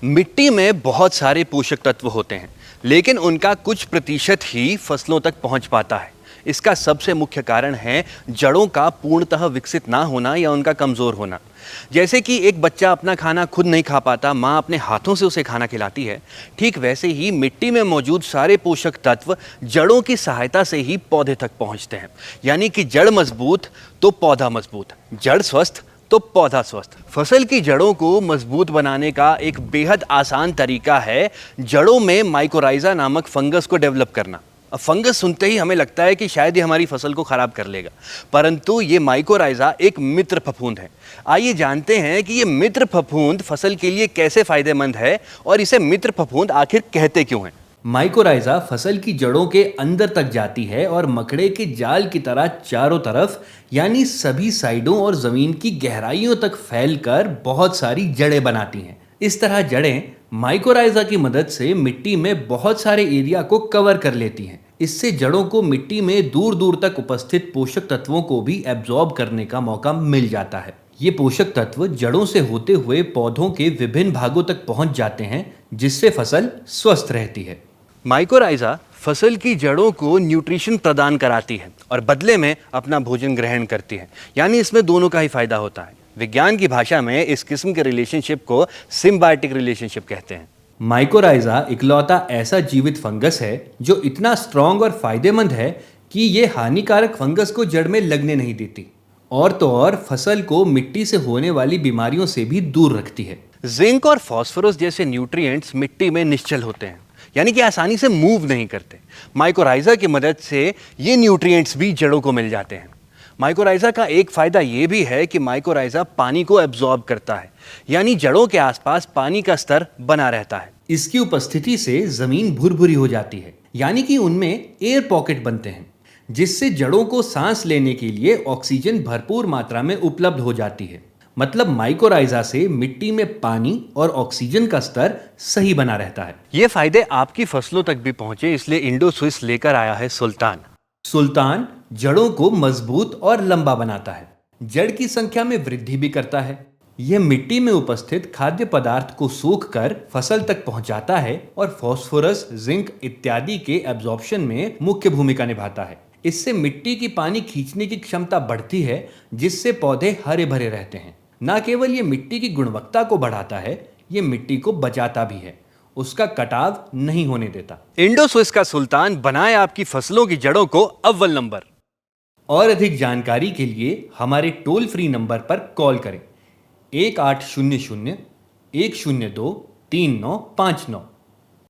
मिट्टी में बहुत सारे पोषक तत्व होते हैं, लेकिन उनका कुछ प्रतिशत ही फसलों तक पहुंच पाता है। इसका सबसे मुख्य कारण है जड़ों का पूर्णतः विकसित ना होना या उनका कमजोर होना। जैसे कि एक बच्चा अपना खाना खुद नहीं खा पाता, माँ अपने हाथों से उसे खाना खिलाती है, ठीक वैसे ही मिट्टी में मौजूद सारे पोषक तत्व जड़ों की सहायता से ही पौधे तक पहुंचते हैं। यानी कि जड़ मजबूत तो पौधा मजबूत, जड़ स्वस्थ तो पौधा स्वस्थ। फसल की जड़ों को मजबूत बनाने का एक बेहद आसान तरीका है जड़ों में माइकोराइजा नामक फंगस को डेवलप करना। अब फंगस सुनते ही हमें लगता है कि शायद ये हमारी फसल को खराब कर लेगा, परंतु ये माइकोराइजा एक मित्र फफूंद है। आइए जानते हैं कि ये मित्र फफूंद फसल के लिए कैसे फायदेमंद है और इसे मित्र फफूंद आखिर कहते क्यों हैं। माइकोराइजा फसल की जड़ों के अंदर तक जाती है और मकड़े के जाल की तरह चारों तरफ यानी सभी साइडों और जमीन की गहराइयों तक फैलकर बहुत सारी जड़ें बनाती हैं। इस तरह जड़ें माइकोराइजा की मदद से मिट्टी में बहुत सारे एरिया को कवर कर लेती हैं। इससे जड़ों को मिट्टी में दूर दूर तक उपस्थित पोषक तत्वों को भी एब्जॉर्ब करने का मौका मिल जाता है। ये पोषक तत्व जड़ों से होते हुए पौधों के विभिन्न भागों तक पहुंच जाते हैं, जिससे फसल स्वस्थ रहती है। माइकोराइजा फसल की जड़ों को न्यूट्रिशन प्रदान कराती है और बदले में अपना भोजन ग्रहण करती है। यानी इसमें दोनों का ही फायदा होता है। विज्ञान की भाषा में इस किस्म के रिलेशनशिप को सिम्बायोटिक रिलेशनशिप कहते हैं। माइकोराइजा इकलौता ऐसा जीवित फंगस है जो इतना स्ट्रॉन्ग और फायदेमंद है कि ये हानिकारक फंगस को जड़ में लगने नहीं देती, और तो और फसल को मिट्टी से होने वाली बीमारियों से भी दूर रखती है। जिंक और फास्फोरस जैसे न्यूट्रिएंट्स मिट्टी में निश्चल होते हैं, यानी कि आसानी से मूव नहीं करते। माइकोराइजा की मदद से ये न्यूट्रिएंट्स भी जड़ों को मिल जाते हैं। माइकोराइजा का एक फायदा ये भी है कि माइकोराइजा पानी को एब्जॉर्ब करता है, यानी जड़ों के आसपास पानी का स्तर बना रहता है। इसकी उपस्थिति से जमीन भुरभुरी हो जाती है, यानी कि उनमें एयर पॉकेट बनते हैं, जिससे जड़ों को सांस लेने के लिए ऑक्सीजन भरपूर मात्रा में उपलब्ध हो जाती है। मतलब माइकोराइजा से मिट्टी में पानी और ऑक्सीजन का स्तर सही बना रहता है। ये फायदे आपकी फसलों तक भी पहुंचे, इसलिए इंडो स्विस लेकर आया है सुल्तान। सुल्तान जड़ों को मजबूत और लंबा बनाता है, जड़ की संख्या में वृद्धि भी करता है। यह मिट्टी में उपस्थित खाद्य पदार्थ को सोखकर फसल तक पहुंचाता है और फास्फोरस, जिंक इत्यादि के एब्जॉर्प्शन में मुख्य भूमिका निभाता है। इससे मिट्टी की पानी खींचने की क्षमता बढ़ती है, जिससे पौधे हरे भरे रहते हैं। न केवल ये मिट्टी की गुणवत्ता को बढ़ाता है, ये मिट्टी को बचाता भी है, उसका कटाव नहीं होने देता। इंडो स्विस का सुल्तान बनाए आपकी फसलों की जड़ों को अव्वल नंबर। और अधिक जानकारी के लिए हमारे टोल फ्री नंबर पर कॉल करें 1800 102 3959।